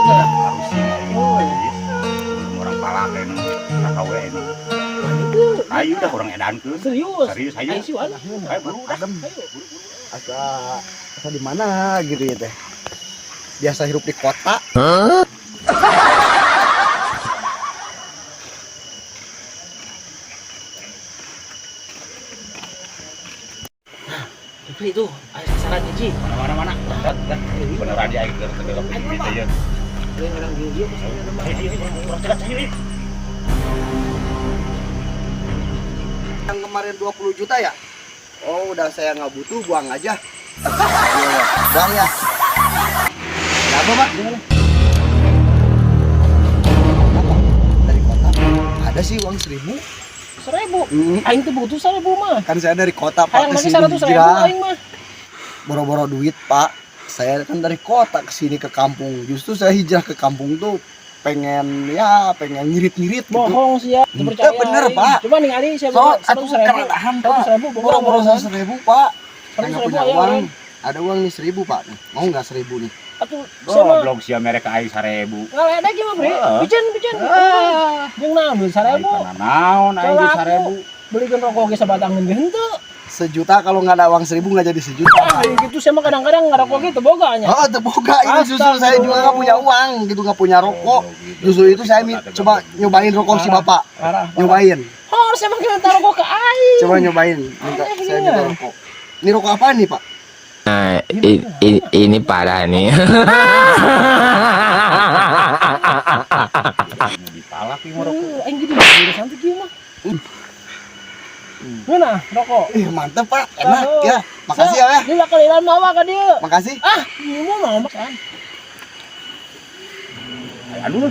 teh. Harus sih. Orang palaken kakawen. Ayo dah orang edan ke. Serius. Serius ayo. Ayo sih, Wan. Ayo buru dah. Ayo. Asa di mana gitu ya teh. Biasa hidup di kota. Tapi itu, ayo sasaran hiji. Mana-mana. Dah. Beneran dia aing tergelok gitu ya. Lain orang hiji pas ada rumah. Orang cegat ayo. Yang kemarin 20 juta ya? Oh, udah saya nggak butuh, buang aja. Iya, buang ya. Apa, Pak? Apa? Dari kota. Ada sih uang 1000. 1.000. Aing tuh butuh 1.000 mah. Kan saya dari kota, Pak, Aing ke lagi sini 100.000 hijrah. aing mah. Boro-boro duit, Pak. Saya kan dari kota ke sini ke kampung. Justru saya hijrah ke kampung tuh pengen ngirit-ngirit gitu. Bohong sih ya, dipercaya. Bener, aing. Pak. Cuma ningali saya So, bawa atuh 100.000. keretahan, Pak. 100.000 Boro-boro 100.000, Pak. Saya nggak 100.000 punya ayo, uang. aing. Ada uang nih 1000, Pak. Nih. Mau nggak 1000 nih? Atuh sama Goblok sia mereka aing 1000. ngaledek gimana, Bre? Heeh. Bican. Jeung naon duit 1.000? Naon aing Kalau di aku 1000. Belikan rokok ge sabatangan ge henteu. Sejuta kalau nggak ada uang 1000 nggak jadi sejuta. Ah, gitu saya mah kadang-kadang ngerokok gitu boganya. Oh, terbuka ini justru saya juga nggak punya uang gitu, nggak punya rokok. Justru itu saya coba nyobain rokok si bapak. Parah. Nyobain, Oh, saya mah minta rokok ke aing. coba nyobain. Saya minta rokok. Ini rokok apa nih, Pak? Nah, ini parah nih. Dipalak ieu rokok. Aing gitu udah santai kieu mah. Mana rokok? Ih, mantep, Pak. Enak ya. Makasih ya. Dia kalian mawa ka dieu. Makasih. Ah, ini mau makan. Aduh.